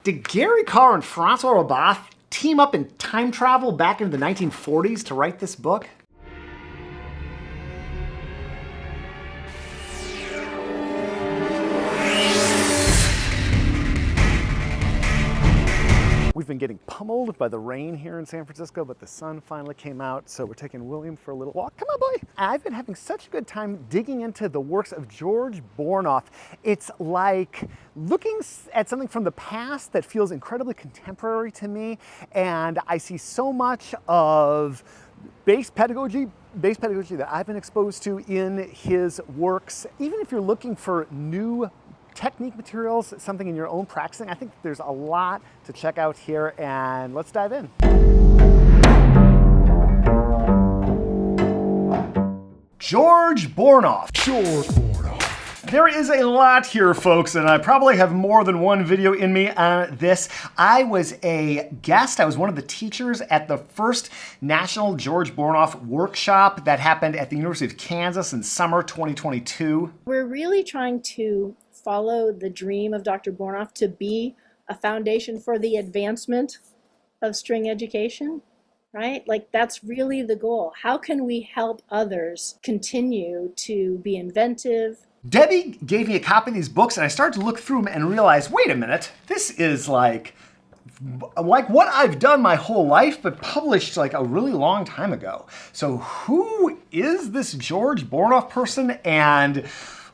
Did Gary Carr and Francois Robath team up in time travel back into the 1940s to write this book? We've been getting pummeled by the rain here in San Francisco, but the sun finally came out, so we're taking William for a little walk. Come on, boy. I've been having such a good time digging into the works of George Bornoff. It's like looking at something from the past that feels incredibly contemporary to me, and I see so much of bass pedagogy that I've been exposed to in his works. Even if you're looking for new technique materials, something in your own practicing, I think there's a lot to check out here, and let's dive in. George Bornoff. There is a lot here, folks, and I probably have more than one video in me on this. I was a guest. I was one of the teachers at the first National George Bornoff workshop that happened at the University of Kansas in summer 2022. We're really trying to follow the dream of Dr. Bornoff to be a foundation for the advancement of string education, right? Like, that's really the goal. How can we help others continue to be inventive? Debbie gave me a copy of these books, and I started to look through them and realize, wait a minute, this is like what I've done my whole life, but published like a really long time ago. So who is this George Bornoff person, and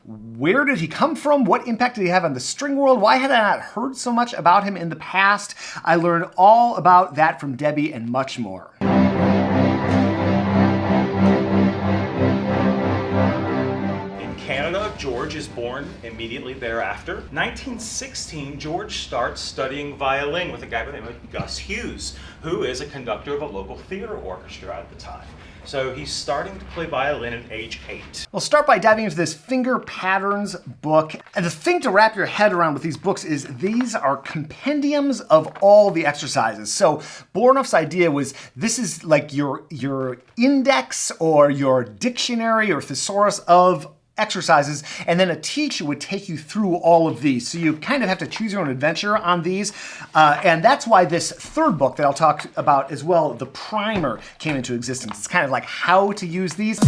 where did he come from? What impact did he have on the string world? Why had I not heard so much about him in the past? I learned all about that from Debbie and much more. In Canada, George is born immediately thereafter. 1916, George starts studying violin with a guy by the name of Gus Hughes, who is a conductor of a local theater orchestra at the time. So he's starting to play violin at age 8. We'll start by diving into this Finger Patterns book. And the thing to wrap your head around with these books is these are compendiums of all the exercises. So Bornoff's idea was this is like your index or your dictionary or thesaurus of exercises, and then a teacher would take you through all of these. So you kind of have to choose your own adventure on these. And that's why this third book that I'll talk about as well, the primer, came into existence. It's kind of like how to use these.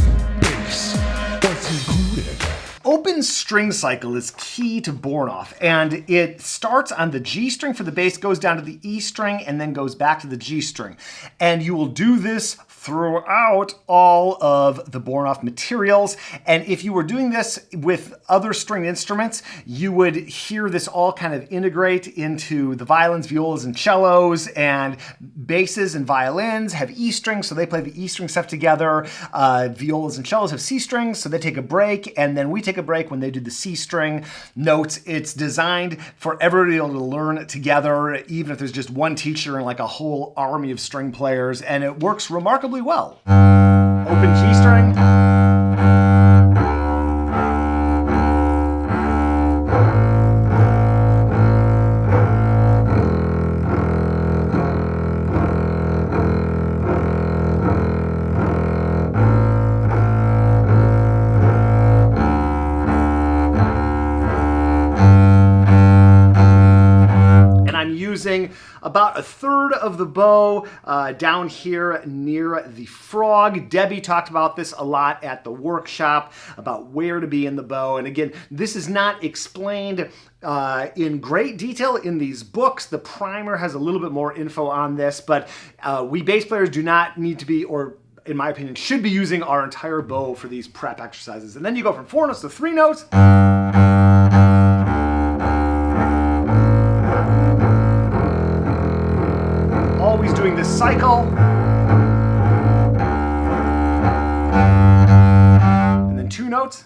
Open string cycle is key to Bornoff, and it starts on the G string for the bass, goes down to the E string, and then goes back to the G string. And you will do this throughout all of the Bornoff materials. And if you were doing this with other string instruments, you would hear this all kind of integrate into the violins, violas, and cellos, and basses and violins have E strings, so they play the E string stuff together. Violas and cellos have C strings, so they take a break, and then we take a break when they do the C string notes. It's designed for everybody to learn together, even if there's just one teacher and like a whole army of string players, and it works remarkably well. Open G string. Using about a third of the bow down here near the frog. Debbie talked about this a lot at the workshop, about where to be in the bow. And again, this is not explained in great detail in these books. The primer has a little bit more info on this, but we bass players do not need to be, or in my opinion, should be using our entire bow for these prep exercises. And then you go from 4 notes to 3 notes. Always doing this cycle. And then 2 notes.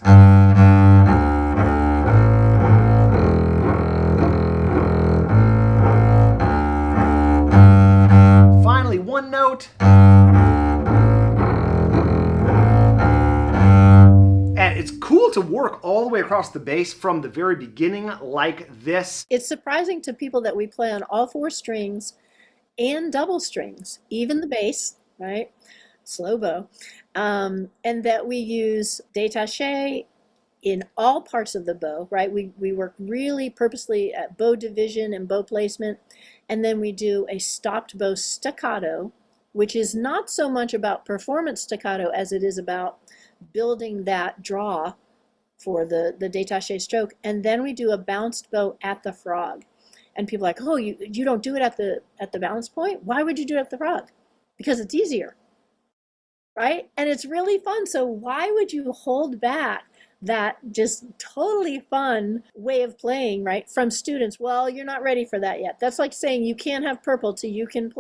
Finally, 1 note. And it's cool to work all the way across the bass from the very beginning like this. It's surprising to people that we play on all 4 strings and double strings, even the bass, right? Slow bow. And that we use détaché in all parts of the bow, right? We work really purposely at bow division and bow placement, and then we do a stopped bow staccato, which is not so much about performance staccato as it is about building that draw for the détaché stroke. And then we do a bounced bow at the frog. And people are like, oh, you don't do it at the balance point? Why would you do it at the frog? Because it's easier, right? And it's really fun. So why would you hold back that just totally fun way of playing, right, from students? Well, you're not ready for that yet. That's like saying you can't have purple till you can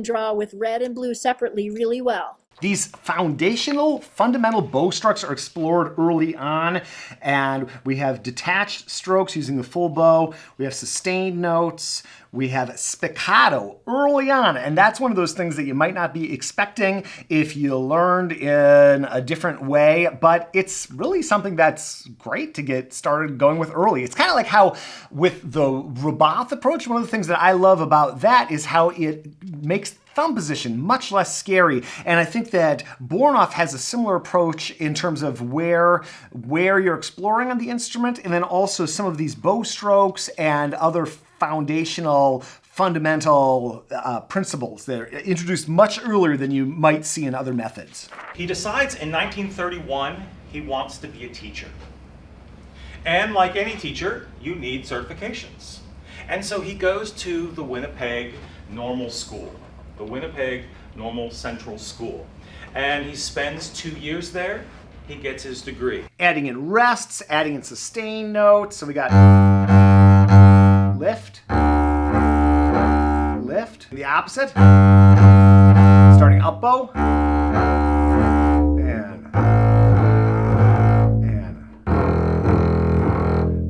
draw with red and blue separately really well. These foundational, fundamental bow strokes are explored early on, and we have detached strokes using the full bow, we have sustained notes, we have spiccato early on, and that's one of those things that you might not be expecting if you learned in a different way, but it's really something that's great to get started going with early. It's kind of like how with the Roboth approach, one of the things that I love about that is how it makes thumb position much less scary, and I think that Bornoff has a similar approach in terms of where you're exploring on the instrument, and then also some of these bow strokes and other foundational, fundamental principles that are introduced much earlier than you might see in other methods. He decides in 1931 he wants to be a teacher. And like any teacher, you need certifications. And so he goes to the Winnipeg Normal School, the Winnipeg Normal Central School. And he spends 2 years there. He gets his degree. Adding in rests, adding in sustained notes. So we got lift, lift, the opposite, starting up bow, and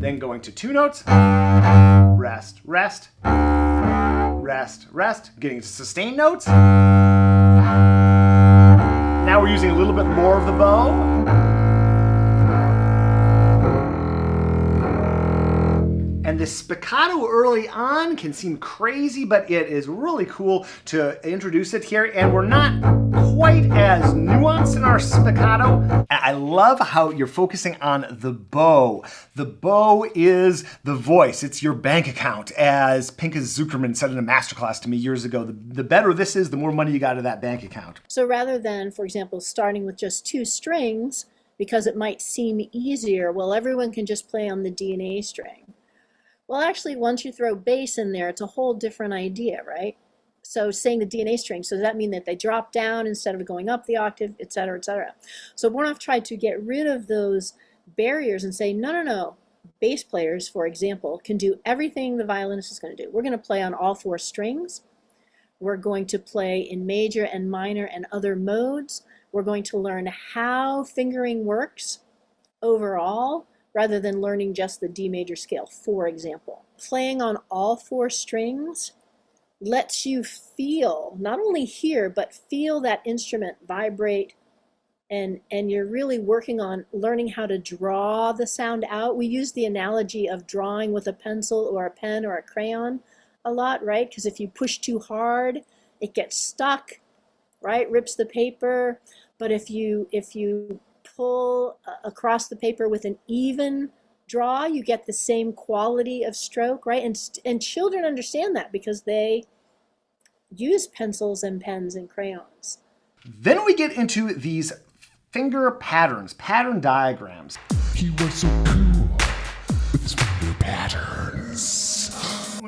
then going to 2 notes, rest, rest, rest, rest, getting to sustained notes. Now we're using a little bit more of the bow. And the spiccato early on can seem crazy, but it is really cool to introduce it here. And we're not quite as nuanced in our spiccato. I love how you're focusing on the bow. The bow is the voice. It's your bank account. As Pinchas Zuckerman said in a masterclass to me years ago, the better this is, the more money you got in that bank account. So rather than, for example, starting with just 2 strings, because it might seem easier, well, everyone can just play on the D and A string. Well, actually, once you throw bass in there, it's a whole different idea, right? So saying the D and A string, so does that mean that they drop down instead of going up the octave, et cetera, et cetera? So Bornoff tried to get rid of those barriers and say, no, no, no. Bass players, for example, can do everything the violinist is going to do. We're going to play on all 4 strings. We're going to play in major and minor and other modes. We're going to learn how fingering works overall, rather than learning just the D major scale, for example. Playing on all 4 strings lets you feel, not only hear, but feel that instrument vibrate, and you're really working on learning how to draw the sound out. We use the analogy of drawing with a pencil or a pen or a crayon a lot, right? Because if you push too hard, it gets stuck, right? Rips the paper. But if you pull across the paper with an even draw, you get the same quality of stroke, right? And children understand that because they use pencils and pens and crayons. Then we get into these finger patterns, pattern diagrams. He was so cool with his finger patterns.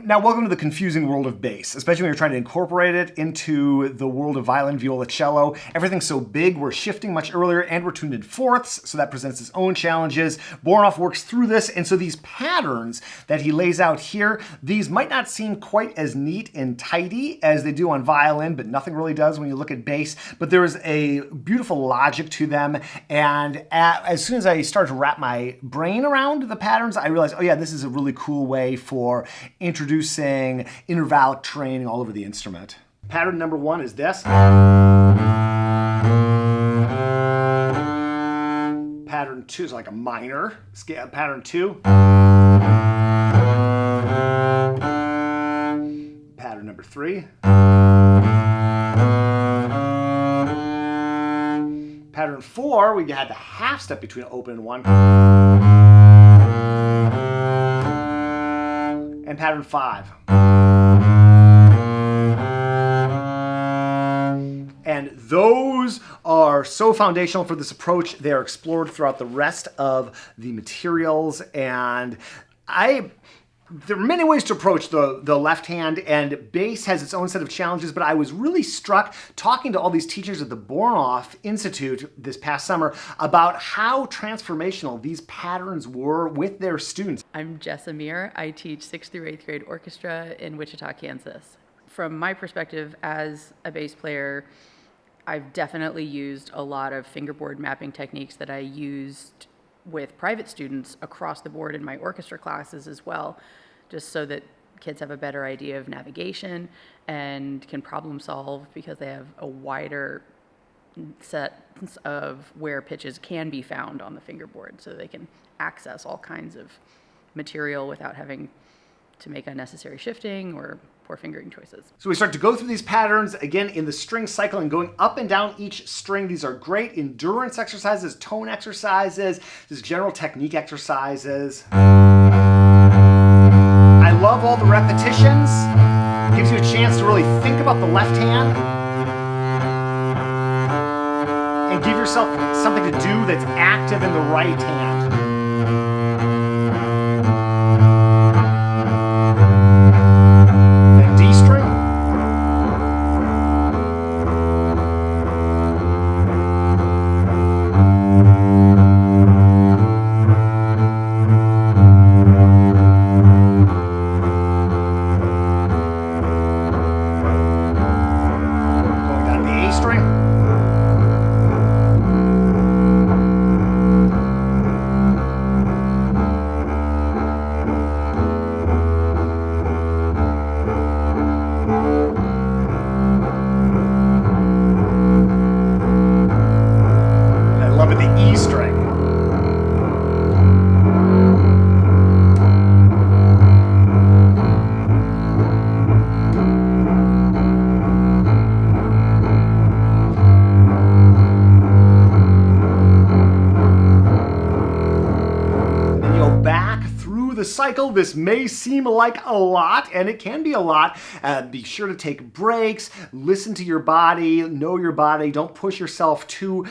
Now, welcome to the confusing world of bass, especially when you're trying to incorporate it into the world of violin, viola, cello. Everything's so big, we're shifting much earlier, and we're tuned in fourths, so that presents its own challenges. Bornoff works through this, and so these patterns that he lays out here, these might not seem quite as neat and tidy as they do on violin, but nothing really does when you look at bass. But there is a beautiful logic to them, and as soon as I started to wrap my brain around the patterns, I realized, oh yeah, this is a really cool way for introducing intervallic training all over the instrument. Pattern number 1 is this. Pattern 2 is like a minor scale. Pattern 2. Pattern number 3. Pattern Pattern 4, we had the half step between open and 1. And pattern 5. And those are so foundational for this approach. They are explored throughout the rest of the materials. And there are many ways to approach the left hand, and bass has its own set of challenges, but I was really struck talking to all these teachers at the Bornoff Institute this past summer about how transformational these patterns were with their students. I'm Jess Amir. I teach 6th through 8th grade orchestra in Wichita, Kansas. From my perspective as a bass player, I've definitely used a lot of fingerboard mapping techniques that I used with private students across the board in my orchestra classes as well, just so that kids have a better idea of navigation and can problem solve because they have a wider set of where pitches can be found on the fingerboard, so they can access all kinds of material without having to make unnecessary shifting or poor fingering choices. So we start to go through these patterns again in the string cycle and going up and down each string. These are great endurance exercises, tone exercises, just general technique exercises. I love all the repetitions. Gives you a chance to really think about the left hand and give yourself something to do that's active in the right hand. Cycle. This may seem like a lot, and it can be a lot. Be sure to take breaks, listen to your body, know your body. Don't push yourself too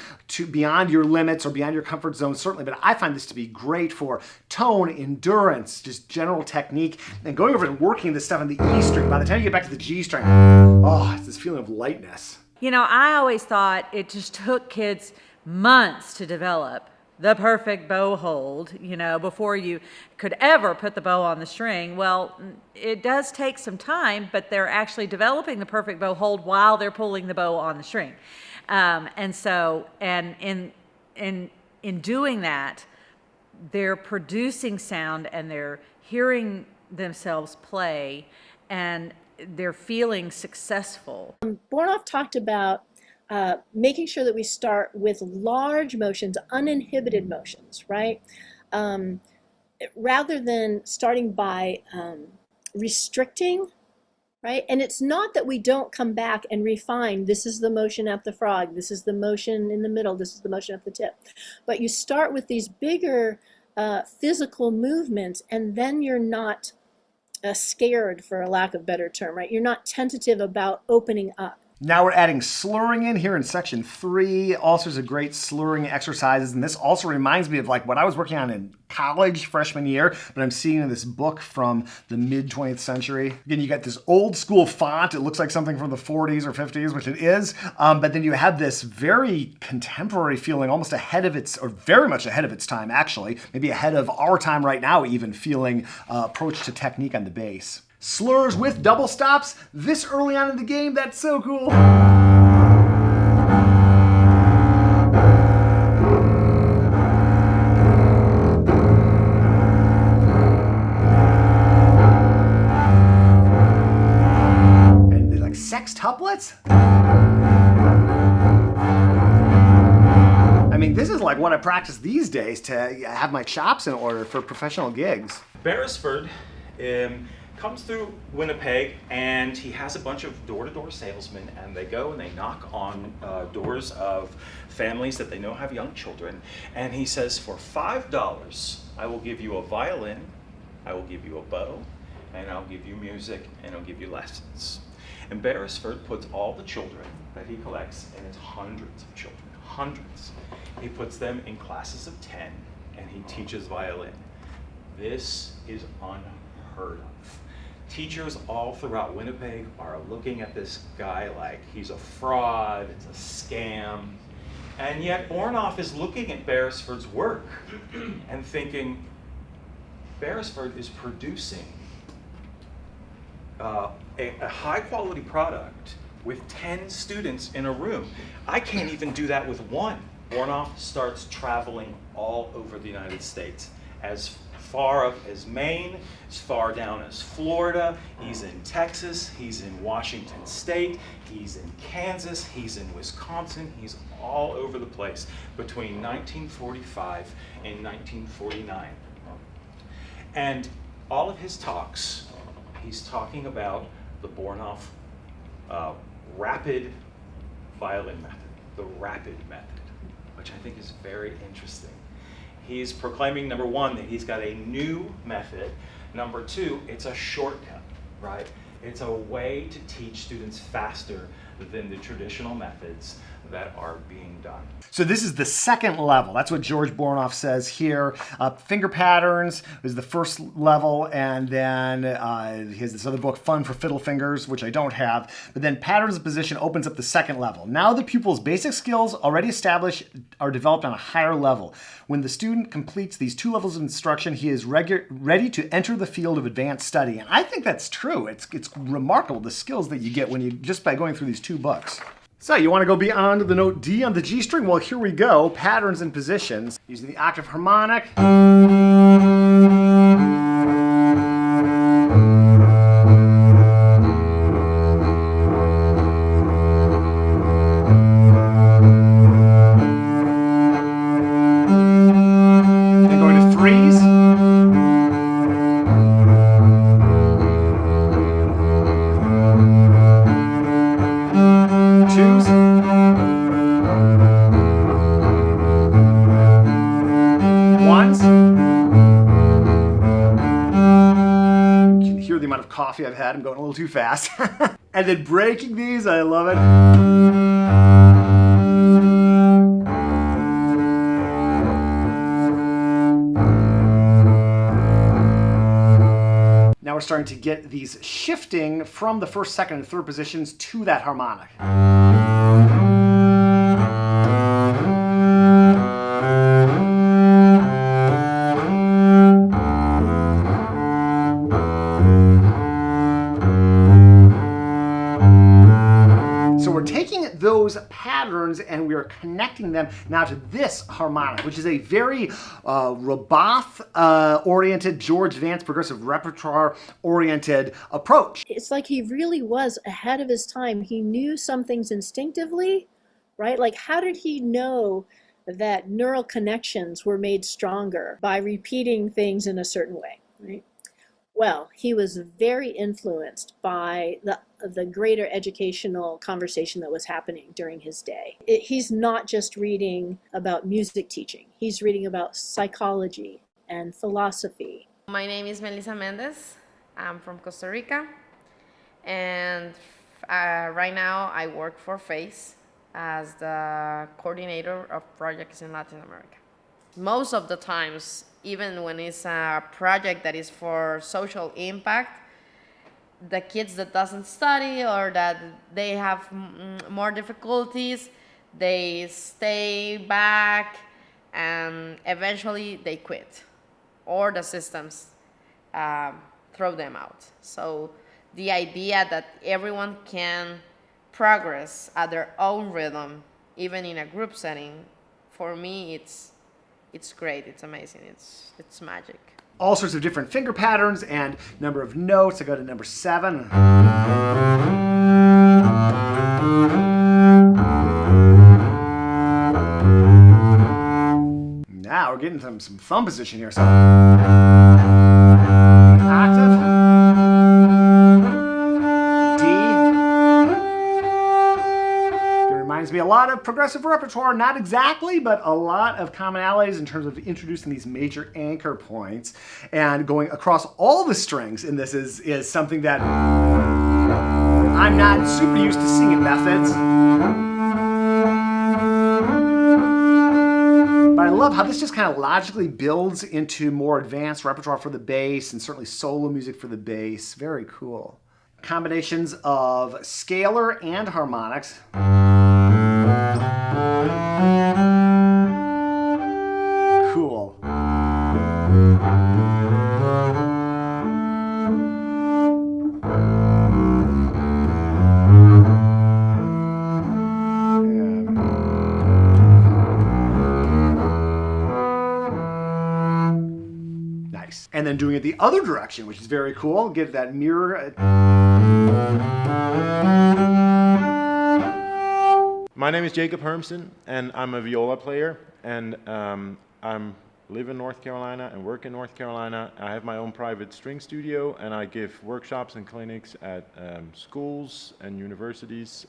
beyond your limits or beyond your comfort zone, certainly. But I find this to be great for tone, endurance, just general technique, and going over and working this stuff on the E string. By the time you get back to the G string, oh, it's this feeling of lightness. You know, I always thought it just took kids months to develop the perfect bow hold, you know, before you could ever put the bow on the string. Well, it does take some time, but they're actually developing the perfect bow hold while they're pulling the bow on the string. And in doing that, they're producing sound and they're hearing themselves play and they're feeling successful. Bornoff talked about making sure that we start with large motions, uninhibited motions, right? Rather than starting by restricting, right? And it's not that we don't come back and refine, this is the motion at the frog, this is the motion in the middle, this is the motion at the tip. But you start with these bigger physical movements, and then you're not scared, for a lack of a better term, right? You're not tentative about opening up. Now we're adding slurring in here in section 3. All sorts of great slurring exercises. And this also reminds me of like what I was working on in college freshman year, but I'm seeing in this book from the mid 20th century. Again, you got this old school font. It looks like something from the 40s or 50s, which it is. But then you have this very contemporary feeling, almost ahead of its, or very much ahead of its time, actually. Maybe ahead of our time right now, even feeling approach to technique on the bass. Slurs with double stops this early on in the game. That's so cool. And like sextuplets? I mean, this is like what I practice these days to have my chops in order for professional gigs. Beresford comes through Winnipeg, and he has a bunch of door-to-door salesmen, and they go and they knock on doors of families that they know have young children, and he says, for $5, I will give you a violin, I will give you a bow, and I'll give you music, and I'll give you lessons. And Beresford puts all the children that he collects, and it's hundreds of children, hundreds. He puts them in classes of 10, and he teaches violin. This is unheard of. Teachers all throughout Winnipeg are looking at this guy like he's a fraud, it's a scam. And yet Bornoff is looking at Beresford's work and thinking, Beresford is producing a high quality product with 10 students in a room. I can't even do that with one. Bornoff starts traveling all over the United States, as far up as Maine, as far down as Florida. He's in Texas, he's in Washington State, he's in Kansas, he's in Wisconsin, he's all over the place between 1945 and 1949. And all of his talks, he's talking about the Bornoff rapid violin method, the rapid method, which I think is very interesting. He's proclaiming, number one, that he's got a new method. Number two, it's a shortcut, right? It's a way to teach students faster than the traditional methods that are being done. So this is the second level. That's what George Bornoff says here. Finger patterns is the first level, and then he has this other book, Fun for Fiddle Fingers, which I don't have. But then patterns of position opens up the second level. Now the pupil's basic skills already established are developed on a higher level. When the student completes these two levels of instruction, he is ready to enter the field of advanced study. And I think that's true. It's remarkable the skills that you get when you just by going through these two books. So you want to go beyond the note D on the G string? Well, here we go. Patterns and positions. Using the octave harmonic. Then going to threes. Twos. Ones. You can hear the amount of coffee I've had. I'm going a little too fast. And then breaking these, I love it. Now we're starting to get these shifting from the first, second, and third positions to that harmonic. So we're taking those patterns and we are connecting them now to this harmonic, which is a very Roboth-oriented, George Vance progressive repertoire-oriented approach. It's like he really was ahead of his time. He knew some things instinctively, right? Like, how did he know that neural connections were made stronger by repeating things in a certain way, right? Well, he was very influenced by the greater educational conversation that was happening during his day. He's not just reading about music teaching. He's reading about psychology and philosophy. My name is Melissa Mendez. I'm from Costa Rica. And right now I work for FACE as the coordinator of projects in Latin America. Most of the times, even when it's a project that is for social impact, the kids that doesn't study or that they have more difficulties, they stay back and eventually they quit, or the systems throw them out. So the idea that everyone can progress at their own rhythm, even in a group setting, for me it's great, it's amazing, it's magic. All sorts of different finger patterns and number of notes. I go to number 7. Now we're getting some thumb position here. So octave. gives me a lot of progressive repertoire, not exactly, but a lot of commonalities in terms of introducing these major anchor points and going across all the strings in this is something that I'm not super used to seeing in methods. But I love how this just kind of logically builds into more advanced repertoire for the bass and certainly solo music for the bass. Very cool. Combinations of scalar and harmonics. Cool. Nice. And then doing it the other direction, which is very cool. Get that mirror. My name is Jacob Hermsen, and I'm a viola player, and I live in North Carolina and work in North Carolina. I have my own private string studio, and I give workshops and clinics at schools and universities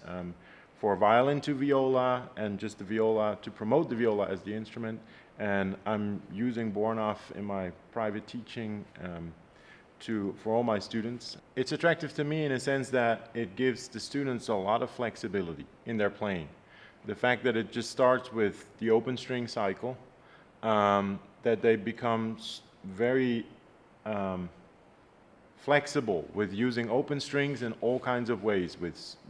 for violin to viola and just the viola, to promote the viola as the instrument. And I'm using Bornoff in my private teaching for all my students. It's attractive to me in a sense that it gives the students a lot of flexibility in their playing. The fact that it just starts with the open string cycle, that they become very flexible with using open strings in all kinds of ways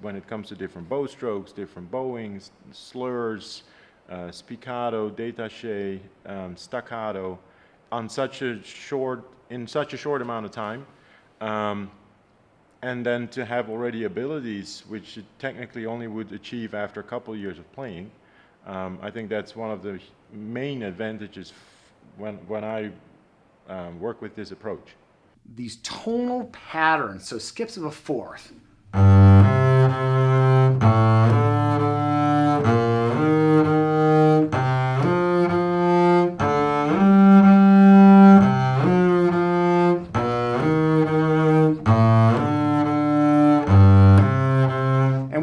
when it comes to different bow strokes, different bowings, slurs, spiccato, détaché, staccato, in such a short amount of time. And then to have already abilities which it technically only would achieve after a couple of years of playing. I think that's one of the main advantages when I work with this approach. These tonal patterns, so skips of a fourth.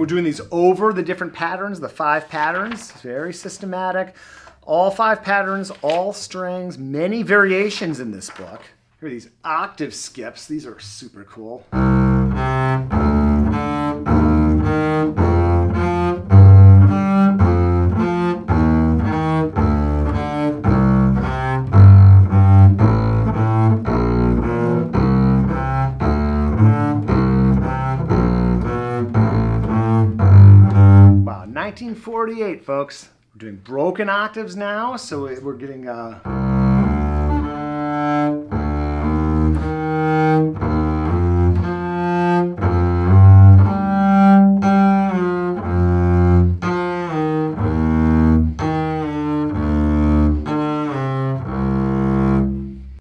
Doing these over the different patterns, the 5 patterns, very systematic. All 5 patterns, all strings, many variations in this book. Here are these octave skips. These are super cool. Wow, 1948, folks. We're doing broken octaves now, so we're getting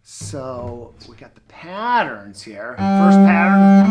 so we got the patterns here. First pattern.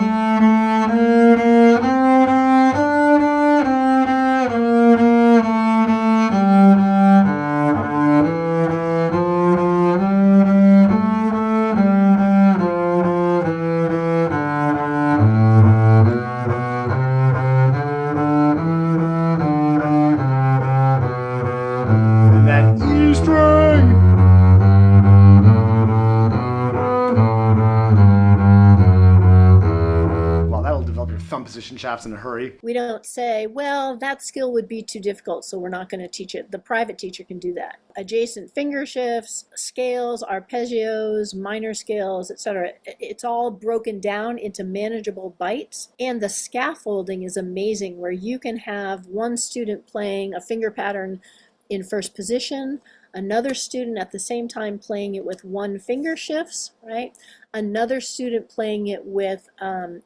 Position chops in a hurry. We don't say, well, that skill would be too difficult, so we're not going to teach it. The private teacher can do that. Adjacent finger shifts, scales, arpeggios, minor scales, etc. It's all broken down into manageable bites. And the scaffolding is amazing, where you can have one student playing a finger pattern in first position, another student at the same time playing it with one finger shifts, right? Another student playing it with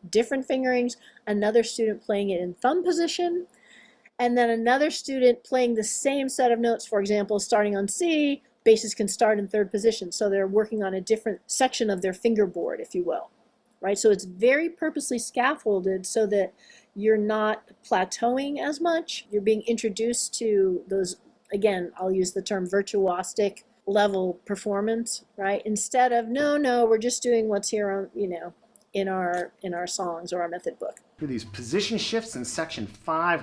different fingerings, another student playing it in thumb position, and then another student playing the same set of notes. For example, starting on C, basses can start in third position, so they're working on a different section of their fingerboard, if you will, right? So it's very purposely scaffolded so that you're not plateauing as much. You're being introduced to those, again, I'll use the term virtuosic level performance, right? Instead of, no, we're just doing what's here on, in our songs or our method book. Do these position shifts in section 5.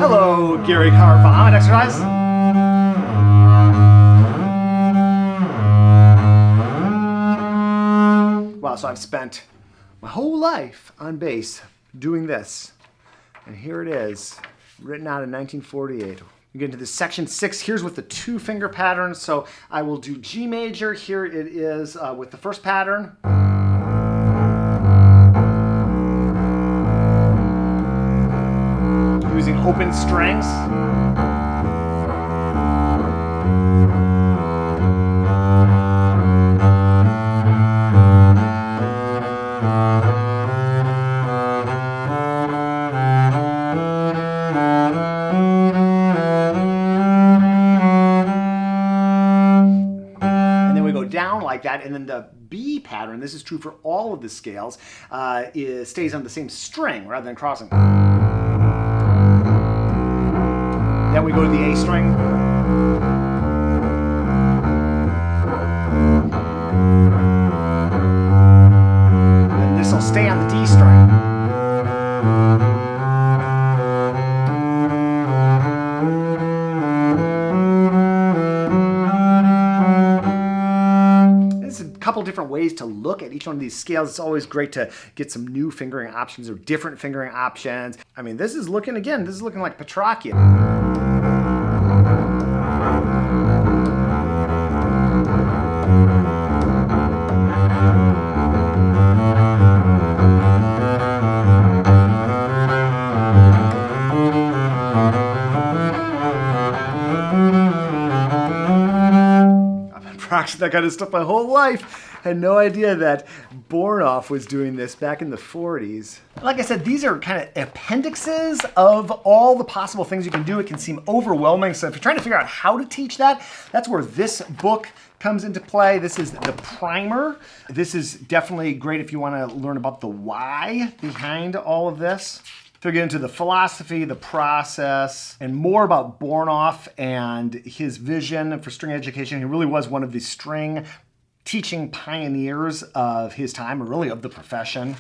Hello, Gary Carvon. Exercise. Wow, so I've spent my whole life on bass doing this. And here it is, written out in 1948. We get into this section 6. Here's with the 2-finger pattern. So I will do G major. Here it is with the first pattern. Using open strings. Like that, and then the B pattern, this is true for all of the scales, stays on the same string rather than crossing. Then we go to the A string. And this will stay on the D string. Couple different ways to look at each one of these scales. It's always great to get some new fingering options or different fingering options. I mean, this is looking like Petrarchian. Practiced that kind of stuff my whole life. Had no idea that Bornoff was doing this back in the 40s. Like I said, these are kind of appendixes of all the possible things you can do. It can seem overwhelming. So if you're trying to figure out how to teach that, that's where this book comes into play. This is the primer. This is definitely great if you want to learn about the why behind all of this. So get into the philosophy, the process, and more about Bornoff and his vision for string education. He really was one of the string teaching pioneers of his time, or really of the profession.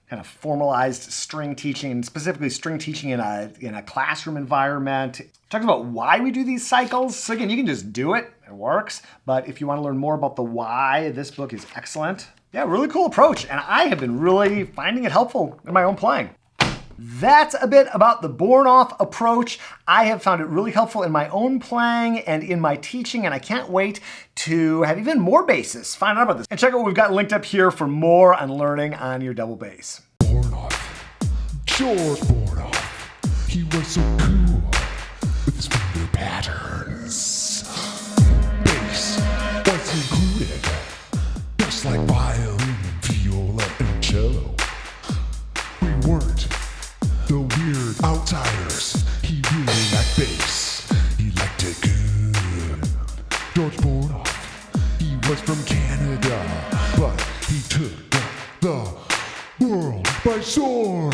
Kind of formalized string teaching, and specifically string teaching in a classroom environment. Talks about why we do these cycles. So again, you can just do it, it works. But if you want to learn more about the why, this book is excellent. Yeah, really cool approach, and I have been really finding it helpful in my own playing. That's a bit about the Bornoff approach. I have found it really helpful in my own playing and in my teaching, and I can't wait to have even more basses find out about this. And check out what we've got linked up here for more on learning on your double bass. Bornoff, George Bornoff, he was so cool with his finger patterns. Bass was included, just like violin, viola, and cello. We weren't the weird outsiders. He really liked bass. He liked it good. George Bornoff, he was from Canada, but he took the world by storm.